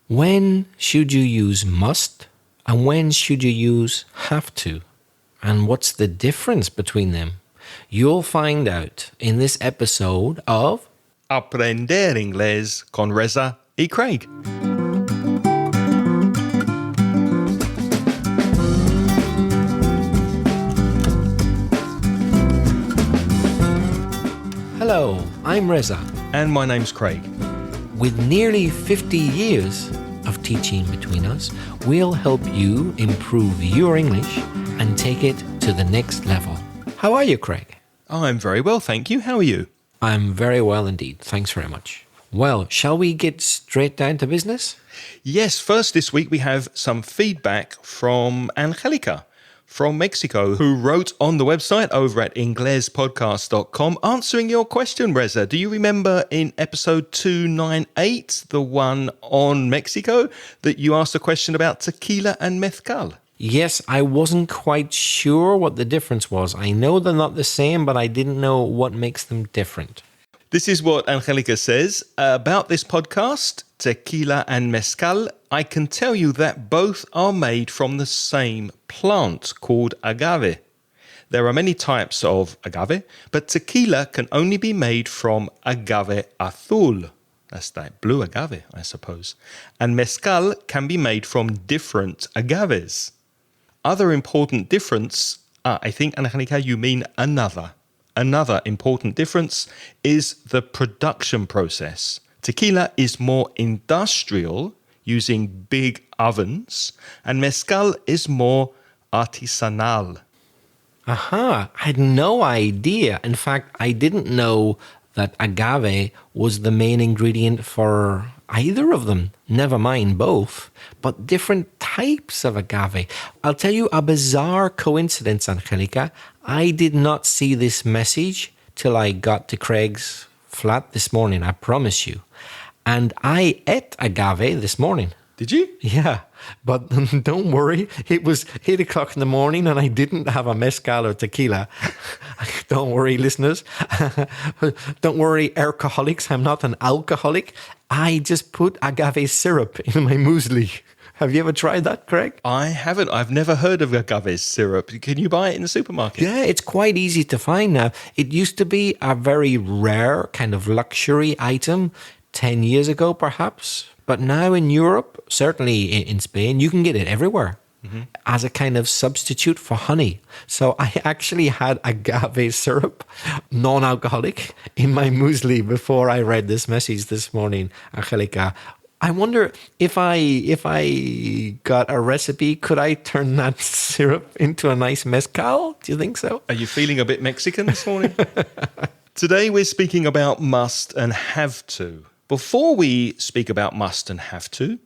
When should you use must and when should you use have to? And what's the difference between them? You'll find out in this episode of Aprender Inglés con Reza y Craig. Hello, I'm Reza. And my name's Craig. With nearly 50 years of teaching between us, we'll help you improve your English and take it to the next level. How are you, Craig? I'm very well, thank you. How are you? I'm very well indeed. Thanks very much. Well, shall we get straight down to business? Yes, first this week we have some feedback from Angelica from Mexico, who wrote on the website over at inglespodcast.com answering your question, Reza. Do you remember in episode 298, the one on Mexico, that you asked a question about tequila and mezcal? Yes, I wasn't quite sure what the difference was. I know they're not the same, but I didn't know what makes them different. This is what Angelica says about this podcast, tequila and mezcal. I can tell you that both are made from the same plant called agave. There are many types of agave, but tequila can only be made from agave azul. That's that blue agave, I suppose. And mezcal can be made from different agaves. Other important difference, I think, Angelica, you mean another. Another important difference is the production process. Tequila is more industrial, using big ovens, and mezcal is more artisanal. Aha, I had no idea. In fact, I didn't know that agave was the main ingredient for either of them. Never mind both, but different types of agave. I'll tell you a bizarre coincidence, Angelica. I did not see this message till I got to Craig's flat this morning, I promise you. And I ate agave this morning. Did you? Yeah, but don't worry. It was 8 o'clock in the morning and I didn't have a mezcal or tequila. Don't worry, listeners. Don't worry, alcoholics. I'm not an alcoholic. I just put agave syrup in my muesli. Have you ever tried that, Craig? I haven't. I've never heard of agave syrup. Can you buy it in the supermarket? Yeah, it's quite easy to find now. It used to be a very rare kind of luxury item 10 years ago, perhaps. But now in Europe, certainly in Spain, you can get it everywhere as a kind of substitute for honey. So I actually had agave syrup, non-alcoholic, in my muesli before I read this message this morning, Angelica. I wonder if I got a recipe, could I turn that syrup into a nice mezcal? Do you think so? Are you feeling a bit Mexican this morning? Today we're speaking about must and have to. Before we speak about must and have to,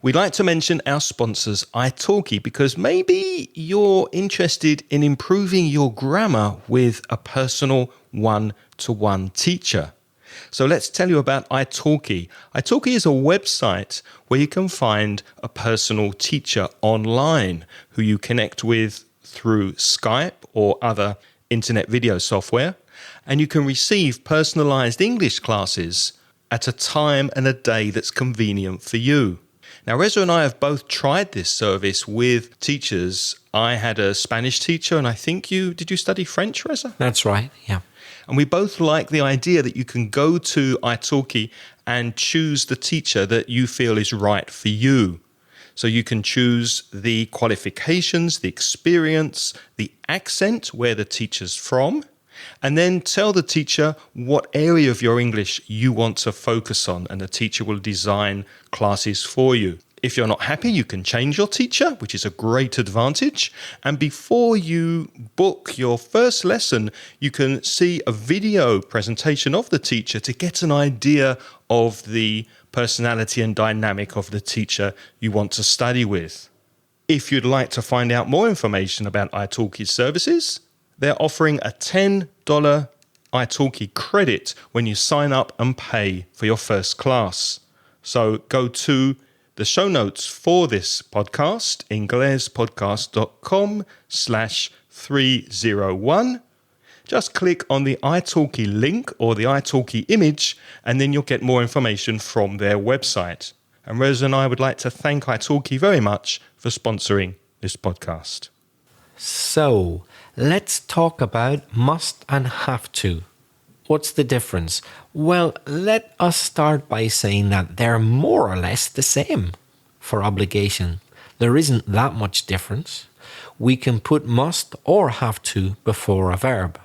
we'd like to mention our sponsors, italki, because maybe you're interested in improving your grammar with a personal one-to-one teacher. So let's tell you about italki. italki is a website where you can find a personal teacher online who you connect with through Skype or other internet video software, and you can receive personalized English classes at a time and a day that's convenient for you. Now, Reza and I have both tried this service with teachers. I had a Spanish teacher, and I think did you study French, Reza? That's right, yeah. And we both like the idea that you can go to italki and choose the teacher that you feel is right for you. So you can choose the qualifications, the experience, the accent, where the teacher's from, and then tell the teacher what area of your English you want to focus on, and the teacher will design classes for you. If you're not happy, you can change your teacher, which is a great advantage. And before you book your first lesson, you can see a video presentation of the teacher to get an idea of the personality and dynamic of the teacher you want to study with. If you'd like to find out more information about italki's services, they're offering a $10 italki credit when you sign up and pay for your first class. So go to the show notes for this podcast, inglespodcast.com/301. Just click on the italki link or the italki image, and then you'll get more information from their website. And Reza and I would like to thank italki very much for sponsoring this podcast. So, let's talk about must and have to. What's the difference? Well, let us start by saying that they're more or less the same for obligation. There isn't that much difference. We can put must or have to before a verb.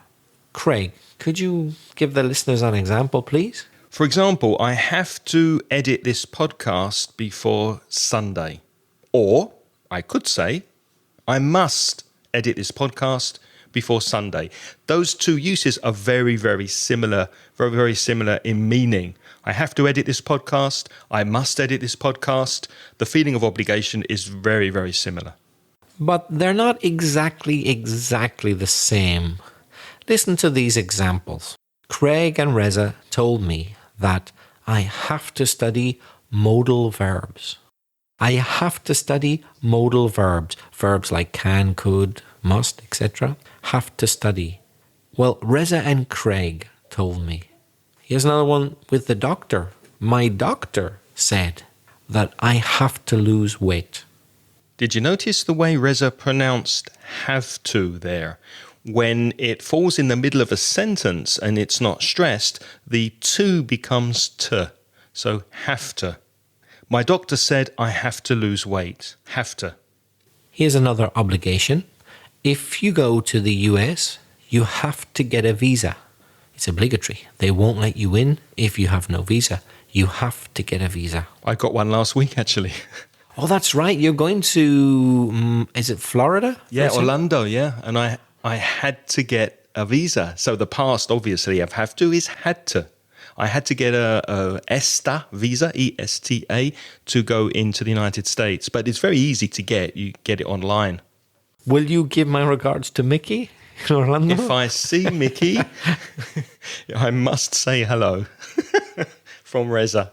Craig, could you give the listeners an example, please? For example, I have to edit this podcast before Sunday. Or I could say, I must edit this podcast before Sunday. Those two uses are very, very similar, very similar in meaning. I have to edit this podcast. I must edit this podcast. The feeling of obligation is very, very similar. But they're not exactly the same. Listen to these examples. Craig and Reza told me that I have to study modal verbs. I have to study modal verbs. Verbs like can, could, must, etc. Have to study. Well, Reza and Craig told me. Here's another one with the doctor. My doctor said that I have to lose weight. Did you notice the way Reza pronounced have to there? When it falls in the middle of a sentence and it's not stressed, the to becomes to. So have to. My doctor said I have to lose weight. Have to. Here's another obligation. If you go to the US, you have to get a visa. It's obligatory. They won't let you in if you have no visa. You have to get a visa. I got one last week, actually. Oh, that's right. You're going to, is it Florida? Yeah, Orlando, yeah. And I had to get a visa. So the past, obviously, of have to is had to. I had to get a ESTA visa, ESTA, to go into the United States. But it's very easy to get. You get it online. Will you give my regards to Mickey in Orlando? If I see Mickey, I must say hello from Reza.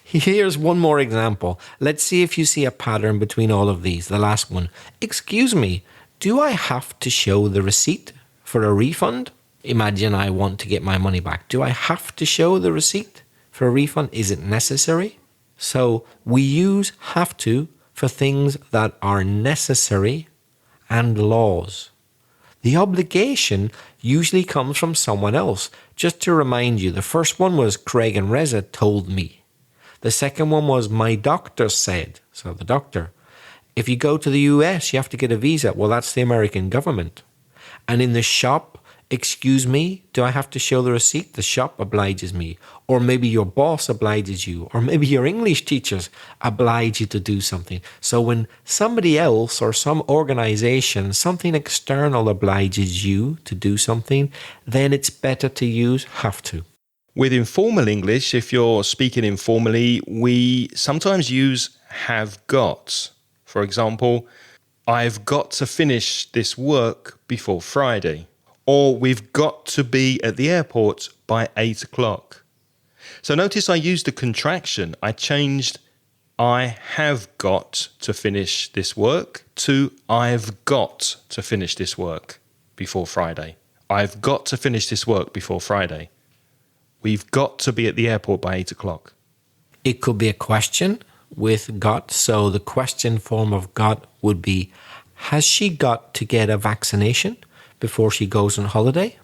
Here's one more example. Let's see if you see a pattern between all of these. The last one. Excuse me, do I have to show the receipt for a refund? Imagine I want to get my money back. Do I have to show the receipt for a refund? Is it necessary? So we use have to for things that are necessary and laws. The obligation usually comes from someone else. Just to remind you, the first one was Craig and Reza told me. The second one was my doctor said. So the doctor. If you go to the US, you have to get a visa. Well, that's the American government. And in the shop, excuse me, do I have to show the receipt? The shop obliges me. Or maybe your boss obliges you. Or maybe your English teachers oblige you to do something. So when somebody else or some organization, something external obliges you to do something, then it's better to use have to. With informal English, if you're speaking informally, we sometimes use have got. For example, I've got to finish this work before Friday. Or we've got to be at the airport by 8 o'clock. So notice I used a contraction. I changed I have got to finish this work to I've got to finish this work before Friday. I've got to finish this work before Friday. We've got to be at the airport by 8 o'clock. It could be a question with got. So the question form of got would be, has she got to get a vaccination before she goes on holiday?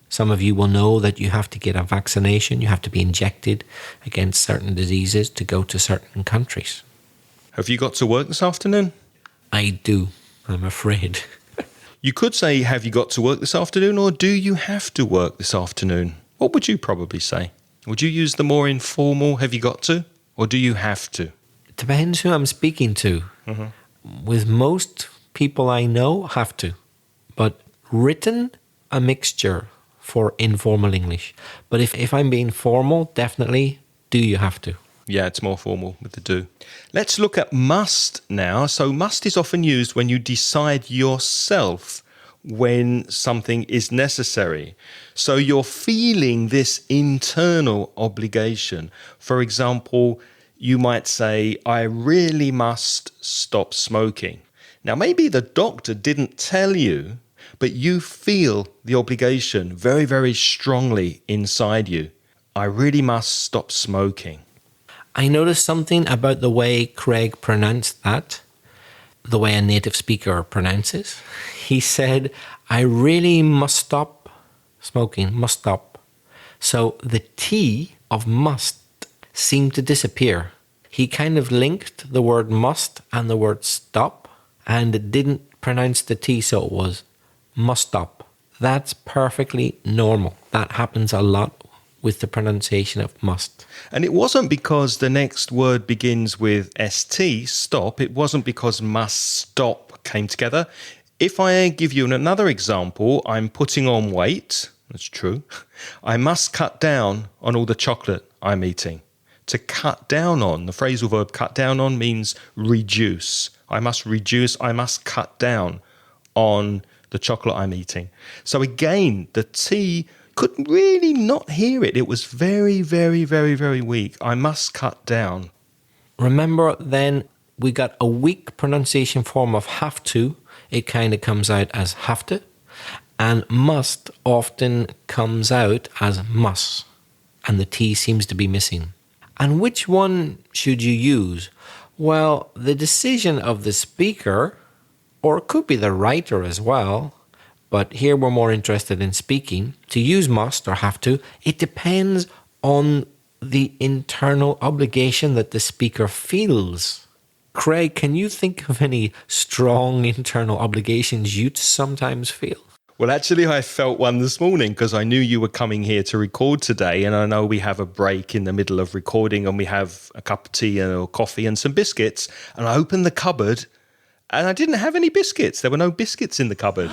Some of you will know that you have to get a vaccination. You have to be injected against certain diseases to go to certain countries. Have you got to work this afternoon? I do, I'm afraid. You could say, have you got to work this afternoon, or do you have to work this afternoon? What would you probably say? Would you use the more informal, have you got to, or do you have to? It depends who I'm speaking to. Mm-hmm. With most people I know, have to. But written, a mixture for informal English. But if I'm being formal, definitely, do you have to? Yeah, it's more formal with the do. Let's look at must now. So must is often used when you decide yourself when something is necessary. So you're feeling this internal obligation. For example, you might say, I really must stop smoking. Now, maybe the doctor didn't tell you, but you feel the obligation very, very strongly inside you. I really must stop smoking. I noticed something about the way Craig pronounced that, the way a native speaker pronounces. He said, I really must stop smoking, must stop. So the T of must seemed to disappear. He kind of linked the word must and the word stop and didn't pronounce the T, so it was must stop. That's perfectly normal. That happens a lot with the pronunciation of must. And it wasn't because the next word begins with ST, stop. It wasn't because must stop came together. If I give you another example, I'm putting on weight. That's true. I must cut down on all the chocolate I'm eating. To cut down on, the phrasal verb cut down on means reduce. I must reduce, I must cut down on the chocolate I'm eating. So again, the T could really not hear it. It was very, very, very, very weak. I must cut down. Remember then, we got a weak pronunciation form of have to. It kind of comes out as have to. And must often comes out as must. And the T seems to be missing. And which one should you use? Well, the decision of the speaker, or it could be the writer as well, but here we're more interested in speaking, to use must or have to, it depends on the internal obligation that the speaker feels. Craig, can you think of any strong internal obligations you sometimes feel? Well, actually, I felt one this morning because I knew you were coming here to record today, and I know we have a break in the middle of recording and we have a cup of tea or coffee and some biscuits, and I opened the cupboard and I didn't have any biscuits. There were no biscuits in the cupboard.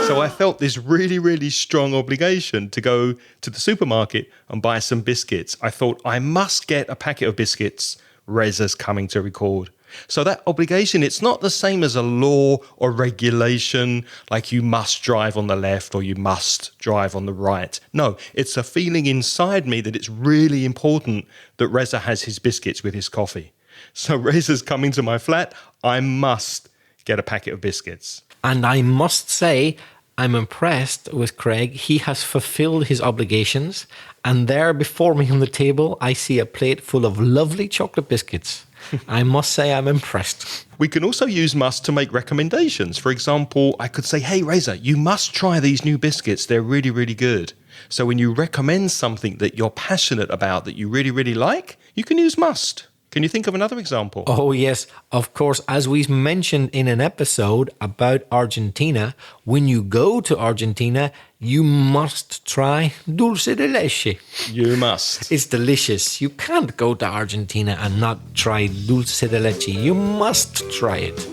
So I felt this really, really strong obligation to go to the supermarket and buy some biscuits. I thought, I must get a packet of biscuits. Reza's coming to record. So that obligation, it's not the same as a law or regulation, like you must drive on the left or you must drive on the right. No, it's a feeling inside me that it's really important that Reza has his biscuits with his coffee. So Reza's coming to my flat, I must get a packet of biscuits. And I must say, I'm impressed with Craig. He has fulfilled his obligations. And there before me on the table, I see a plate full of lovely chocolate biscuits. I must say I'm impressed. We can also use must to make recommendations. For example, I could say, hey, Reza, you must try these new biscuits. They're really, really good. So when you recommend something that you're passionate about, that you really, really like, you can use must. Can you think of another example? Oh, yes. Of course, as we mentioned in an episode about Argentina, when you go to Argentina, you must try dulce de leche. You must. It's delicious. You can't go to Argentina and not try dulce de leche. You must try it.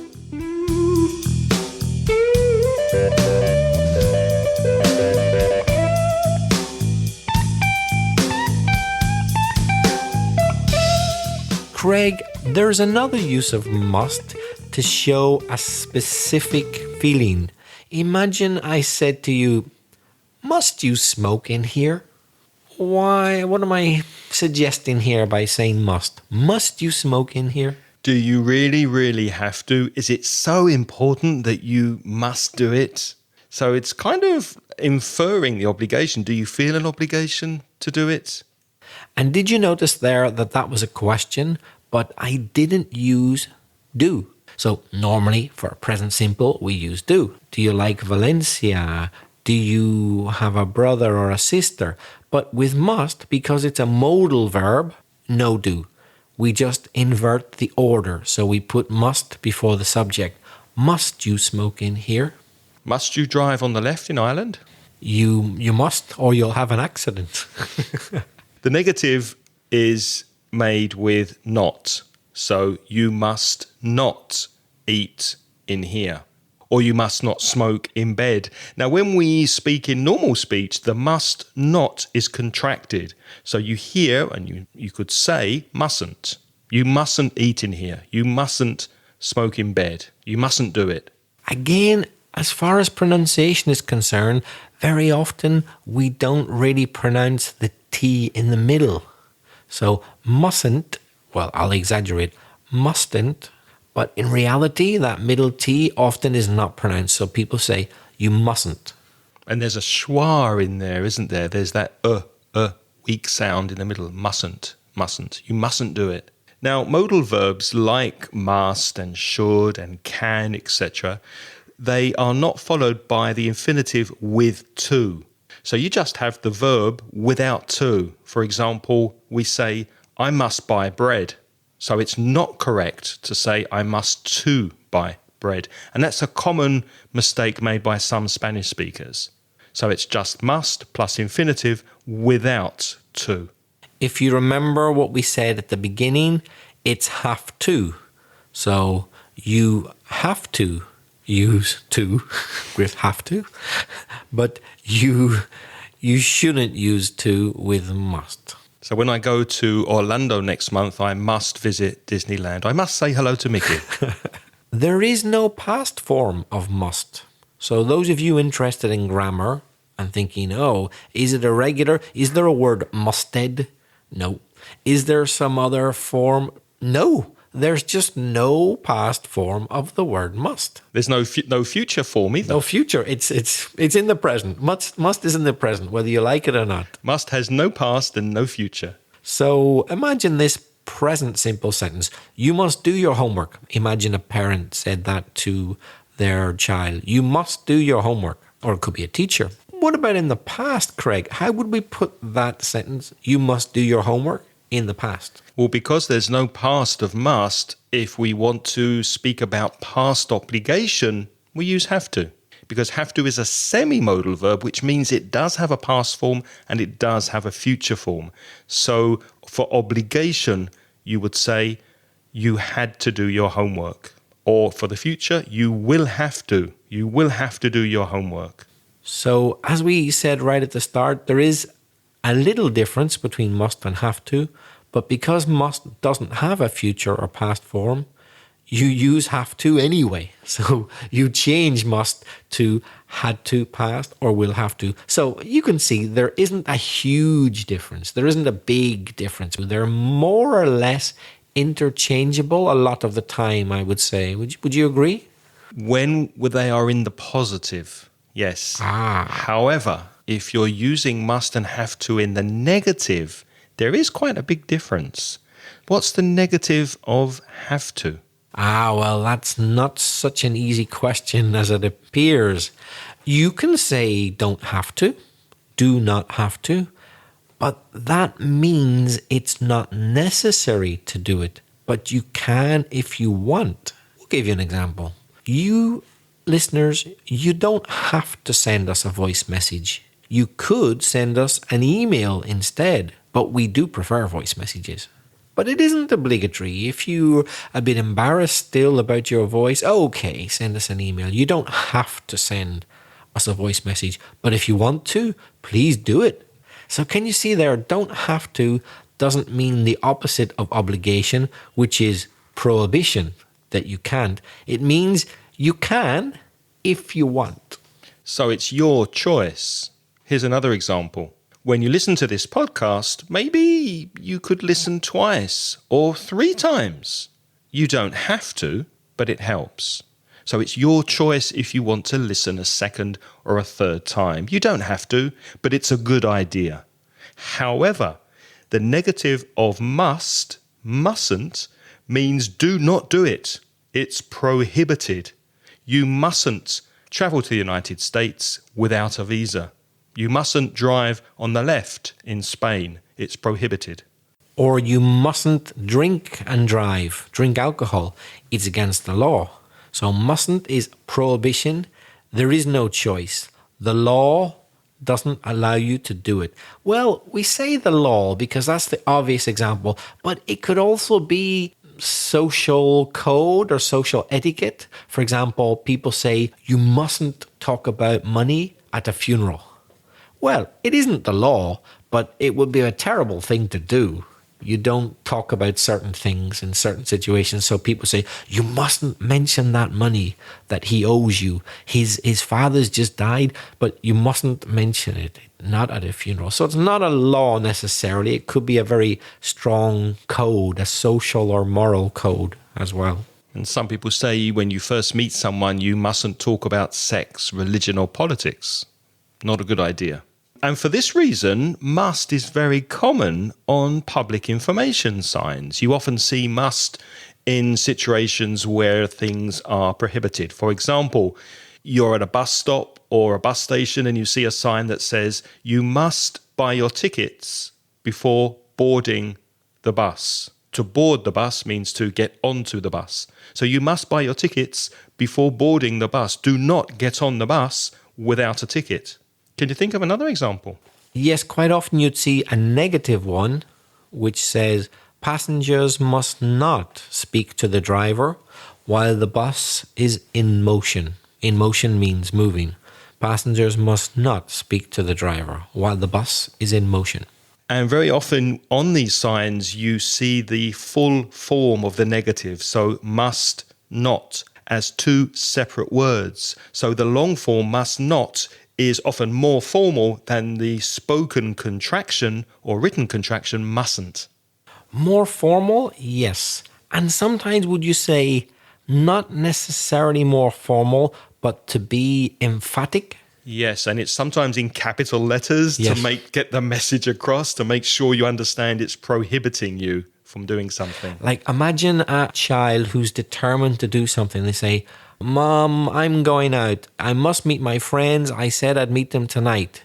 Craig, there's another use of must to show a specific feeling. Imagine I said to you, must you smoke in here? Why, what am I suggesting here by saying must? Must you smoke in here? Do you really, really have to? Is it so important that you must do it? So it's kind of inferring the obligation. Do you feel an obligation to do it? And did you notice there that that was a question, but I didn't use do. So normally for present simple, we use do. Do you like Valencia? Do you have a brother or a sister? But with must, because it's a modal verb, no do. We just invert the order. So we put must before the subject. Must you smoke in here? Must you drive on the left in Ireland? You must, or you'll have an accident. The negative is made with not. So you must not eat in here. Or you must not smoke in bed. Now, when we speak in normal speech, the must not is contracted. So you hear, and you could say, mustn't. You mustn't eat in here. You mustn't smoke in bed. You mustn't do it. Again, as far as pronunciation is concerned, very often we don't really pronounce the T in the middle. So mustn't, well, I'll exaggerate, mustn't, but in reality, that middle T often is not pronounced. So people say, you mustn't. And there's a schwa in there, isn't there? There's that weak sound in the middle, mustn't. mustn't. You mustn't do it. Now, modal verbs like must and should and can, etc., they are not followed by the infinitive with to. So you just have the verb without to. For example, we say, I must buy bread. So it's not correct to say, I must to buy bread. And that's a common mistake made by some Spanish speakers. So it's just must plus infinitive without to. If you remember what we said at the beginning, it's have to. So you have to use to with have to, but you shouldn't use to with must. So when I go to Orlando next month, I must visit Disneyland. I must say hello to Mickey. There is no past form of must. So those of you interested in grammar and thinking, oh, is it irregular? Is there a word musted? No. Is there some other form? No. There's just no past form of the word must. There's no future form either. No future. It's in the present. Must is in the present, whether you like it or not. Must has no past and no future. So imagine this present simple sentence. You must do your homework. Imagine a parent said that to their child. You must do your homework. Or it could be a teacher. What about in the past, Craig? How would we put that sentence? You must do your homework in the past. Well, because there's no past of must, if we want to speak about past obligation, we use have to. Because have to is a semi-modal verb, which means it does have a past form and it does have a future form. So for obligation, you would say you had to do your homework. Or for the future, you will have to. You will have to do your homework. So as we said right at the start, there is a little difference between must and have to, but because must doesn't have a future or past form, you use have to anyway. So you change must to had to past or will have to. So you can see there isn't a huge difference. There isn't a big difference. They're more or less interchangeable a lot of the time, I would say. Would you agree? When they are in the positive, yes. However, if you're using must and have to in the negative, there is quite a big difference. What's the negative of have to? Well, that's not such an easy question as it appears. You can say don't have to, do not have to, but that means it's not necessary to do it, but you can if you want. We'll give you an example. You listeners, you don't have to send us a voice message. You could send us an email instead, but we do prefer voice messages. But it isn't obligatory. If you're a bit embarrassed still about your voice, okay, send us an email. You don't have to send us a voice message, but if you want to, please do it. So can you see there, don't have to doesn't mean the opposite of obligation, which is prohibition, that you can't. It means you can if you want. So it's your choice. Here's another example. When you listen to this podcast, maybe you could listen twice or 3 times. You don't have to, but it helps. So it's your choice if you want to listen a second or a 3rd time. You don't have to, but it's a good idea. However, the negative of must, mustn't, means do not do it. It's prohibited. You mustn't travel to the United States without a visa. You mustn't drive on the left in Spain. It's prohibited. Or you mustn't drink and drive, drink alcohol. It's against the law. So mustn't is prohibition. There is no choice. The law doesn't allow you to do it. Well, we say the law because that's the obvious example, but it could also be social code or social etiquette. For example, people say you mustn't talk about money at a funeral. Well, it isn't the law, but it would be a terrible thing to do. You don't talk about certain things in certain situations. So people say, you mustn't mention that money that he owes you. His father's just died, but you mustn't mention it, not at a funeral. So it's not a law necessarily. It could be a very strong code, a social or moral code as well. And some people say when you first meet someone, you mustn't talk about sex, religion, or politics. Not a good idea. And for this reason, must is very common on public information signs. You often see must in situations where things are prohibited. For example, you're at a bus stop or a bus station and you see a sign that says, you must buy your tickets before boarding the bus. To board the bus means to get onto the bus. So you must buy your tickets before boarding the bus. Do not get on the bus without a ticket. Can you think of another example? Yes, quite often you'd see a negative one, which says passengers must not speak to the driver while the bus is in motion. In motion means moving. Passengers must not speak to the driver while the bus is in motion. And very often on these signs, you see the full form of the negative. So must not as two separate words. So the long form must not is often more formal than the spoken contraction or written contraction mustn't. More formal? Yes. And sometimes would you say not necessarily more formal, but to be emphatic? Yes, and it's sometimes in capital letters Yes. to get the message across, to make sure you understand it's prohibiting you from doing something. Like imagine a child who's determined to do something. They say, Mom, I'm going out. I must meet my friends. I said I'd meet them tonight.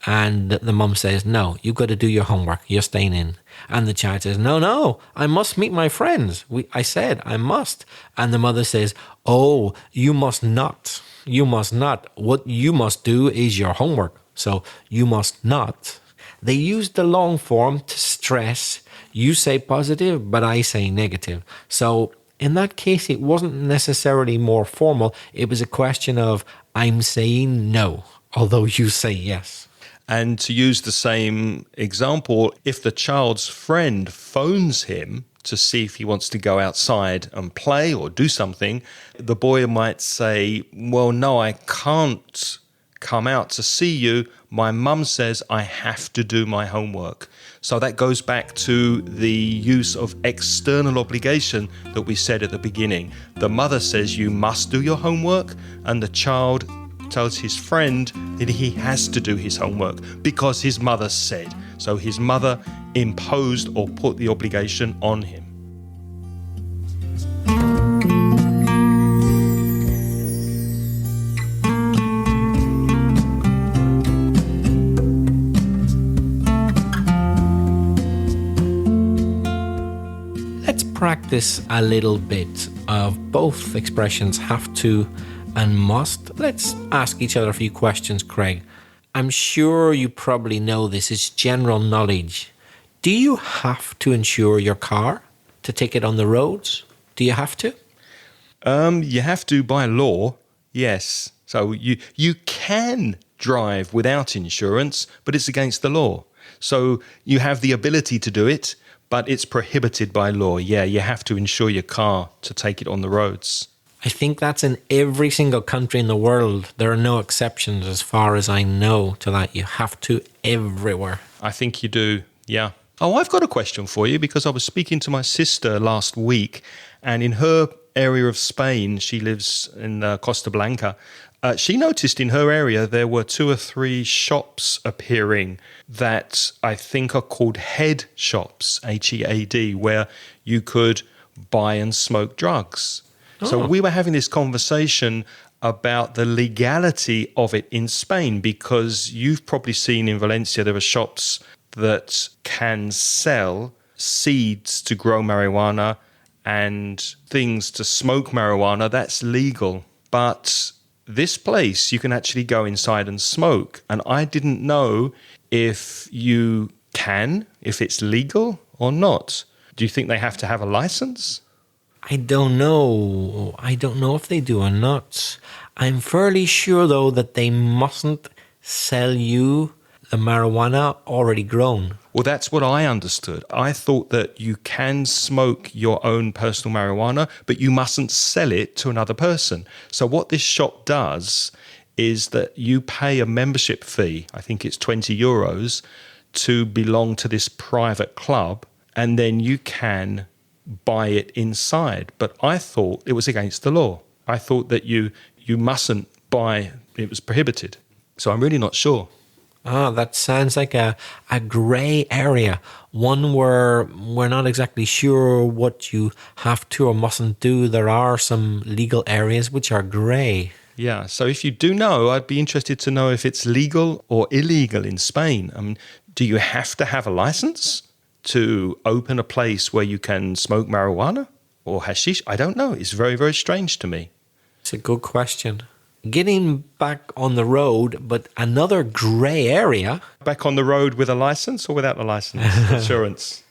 And the mum says, no, you've got to do your homework. You're staying in. And the child says, no, I must meet my friends. I said I must. And the mother says, oh, you must not. You must not. What you must do is your homework. So you must not. They use the long form to stress. You say positive, but I say negative. So in that case, it wasn't necessarily more formal. It was a question of I'm saying no, although you say yes. And to use the same example, if the child's friend phones him to see if he wants to go outside and play or do something, the boy might say, well, no, I can't come out to see you. My mum says I have to do my homework. So that goes back to the use of external obligation that we said at the beginning. The mother says you must do your homework, and the child tells his friend that he has to do his homework because his mother said. So his mother imposed or put the obligation on him. Let's practice a little bit of both expressions have to and must. Let's ask each other a few questions, Craig. I'm sure you probably know this is general knowledge. Do you have to insure your car to take it on the roads? Do you have to? You have to by law, yes. So you can drive without insurance, but it's against the law. So you have the ability to do it, but it's prohibited by law. Yeah, you have to insure your car to take it on the roads. I think that's in every single country in the world. There are no exceptions as far as I know to that. You have to everywhere. I think you do, yeah. Oh, I've got a question for you because I was speaking to my sister last week, and in her area of Spain, she lives in Costa Blanca, she noticed in her area there were 2 or 3 shops appearing that I think are called head shops, H-E-A-D, where you could buy and smoke drugs. So we were having this conversation about the legality of it in Spain, because you've probably seen in Valencia there are shops that can sell seeds to grow marijuana and things to smoke marijuana. That's legal. But this place, you can actually go inside and smoke. And I didn't know if you can, if it's legal or not. Do you think they have to have a license? I don't know. I don't know if they do or not. I'm fairly sure, though, that they mustn't sell you the marijuana already grown. Well, that's what I understood. I thought that you can smoke your own personal marijuana, but you mustn't sell it to another person. So what this shop does is that you pay a membership fee, I think it's 20 euros, to belong to this private club, and then you can buy it inside. But I thought it was against the law. I thought that you mustn't buy, it was prohibited. So I'm really not sure. Ah, that sounds like a gray area, one where we're not exactly sure what you have to or mustn't do. There are some legal areas which are gray. Yeah, so if you do know, I'd be interested to know if it's legal or illegal in Spain. I mean, do you have to have a license to open a place where you can smoke marijuana or hashish? I don't know. It's very, very strange to me. It's a good question. Getting back on the road, but another gray area. Back on the road with a license or without the license? Insurance.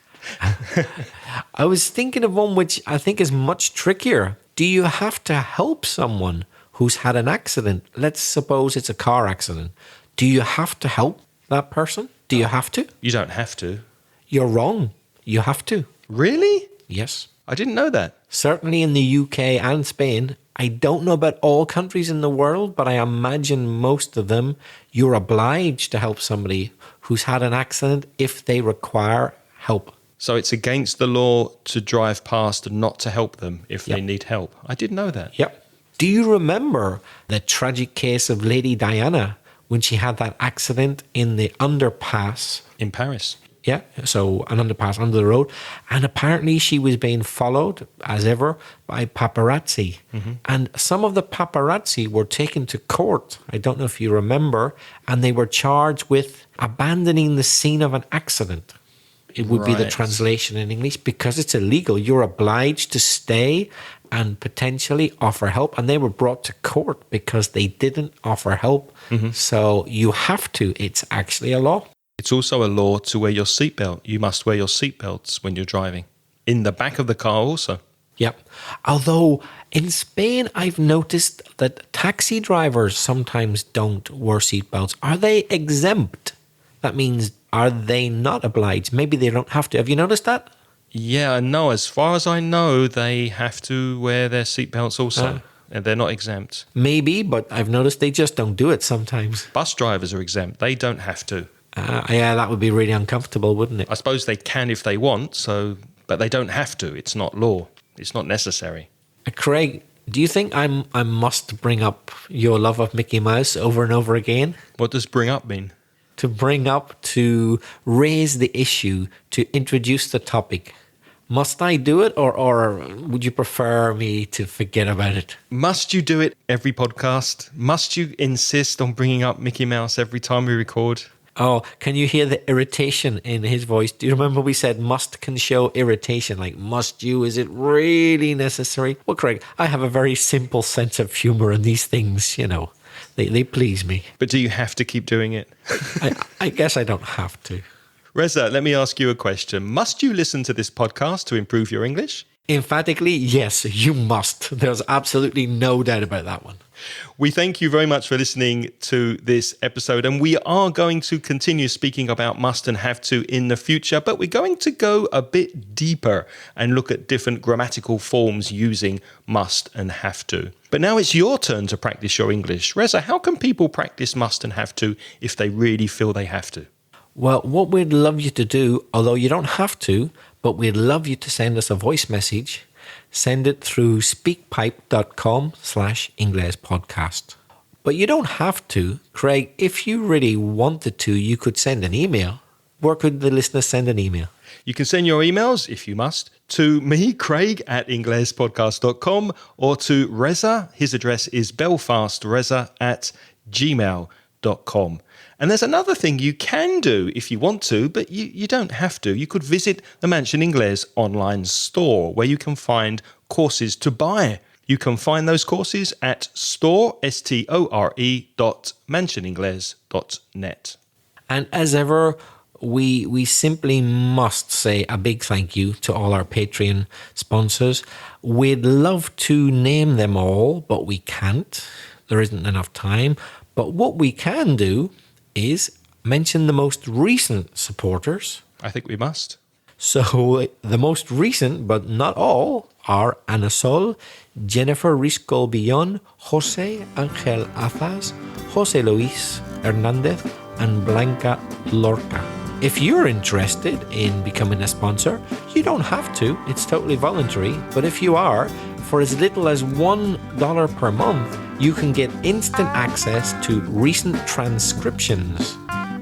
I was thinking of one which I think is much trickier. Do you have to help someone who's had an accident? Let's suppose it's a car accident. Do you have to help that person? Do you have to? You don't have to. You're wrong. You have to. Really? Yes. I didn't know that. Certainly in the UK and Spain. I don't know about all countries in the world, but I imagine most of them, you're obliged to help somebody who's had an accident if they require help. So it's against the law to drive past and not to help them if they Yep. need help. I didn't know that. Yep. Do you remember the tragic case of Lady Diana when she had that accident in the underpass? In Paris. Yeah, so an underpass under the road. And apparently she was being followed, as ever, by paparazzi. And some of the paparazzi were taken to court. I don't know if you remember. And they were charged with abandoning the scene of an accident. It would be the Right. translation in English, because it's illegal. You're obliged to stay and potentially offer help. And they were brought to court because they didn't offer help. So you have to. It's actually a law. It's also a law to wear your seatbelt. You must wear your seatbelts when you're driving. In the back of the car also. Yep. Although in Spain, I've noticed that taxi drivers sometimes don't wear seatbelts. Are they exempt? That means, are they not obliged? Maybe they don't have to. Have you noticed that? Yeah, no, as far as I know, they have to wear their seatbelts also. And they're not exempt. Maybe, but I've noticed they just don't do it sometimes. Bus drivers are exempt. They don't have to. Yeah, that would be really uncomfortable, wouldn't it? I suppose they can if they want, but they don't have to. It's not law. It's not necessary. Craig, do you think I must bring up your love of Mickey Mouse over and over again? What does bring up mean? To bring up, to raise the issue, to introduce the topic. Must I do it, or would you prefer me to forget about it? Must you do it every podcast? Must you insist on bringing up Mickey Mouse every time we record? Oh, can you hear the irritation in his voice? Do you remember we said must can show irritation? Like, must you? Is it really necessary? Well, Craig, I have a very simple sense of humor, and these things, they please me. But do you have to keep doing it? I guess I don't have to. Reza, let me ask you a question. Must you listen to this podcast to improve your English? Emphatically, yes, you must. There's absolutely no doubt about that one. We thank you very much for listening to this episode, and we are going to continue speaking about must and have to in the future, but we're going to go a bit deeper and look at different grammatical forms using must and have to. But now it's your turn to practice your English. Reza, how can people practice must and have to if they really feel they have to? Well, what we'd love you to do, although you don't have to, but we'd love you to send us a voice message. Send it through speakpipe.com/English podcast. But you don't have to. Craig, if you really wanted to, you could send an email. Where could the listeners send an email? You can send your emails, if you must, to me, Craig, at inglespodcast.com, or to Reza. His address is belfastreza@gmail.com. And there's another thing you can do if you want to, but you don't have to. You could visit the Mansion Inglés online store, where you can find courses to buy. You can find those courses at store.mansioningles.net. And as ever, we simply must say a big thank you to all our Patreon sponsors. We'd love to name them all, but we can't. There isn't enough time. But what we can do is mention the most recent supporters. I think we must. So the most recent, but not all, are Ana Sol, Jennifer Risco-Billon, Jose Angel Azaz, Jose Luis Hernandez, and Blanca Lorca. If you're interested in becoming a sponsor, you don't have to. It's totally voluntary. But if you are, for as little as $1 per month, you can get instant access to recent transcriptions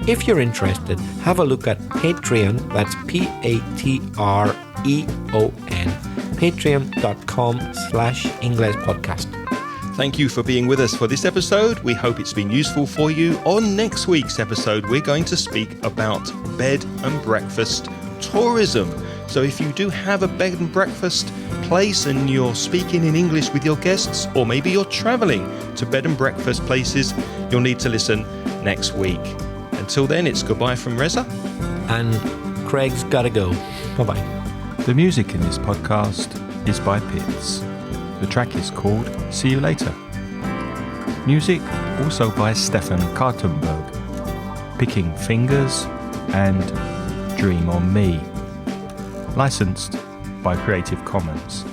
If you're interested, have a look at Patreon, that's Patreon, patreon.com/English podcast. Thank you for being with us for this episode. We hope it's been useful for you. On next week's episode, we're going to speak about bed and breakfast tourism. So if you do have a bed and breakfast place and you're speaking in English with your guests, or maybe you're traveling to bed and breakfast places, you'll need to listen next week. Until then, it's goodbye from Reza. And Craig's gotta go. Bye-bye. The music in this podcast is by Pitts. The track is called See You Later. Music also by Stefan Kartenberg. Picking Fingers and Dream on Me. Licensed by Creative Commons.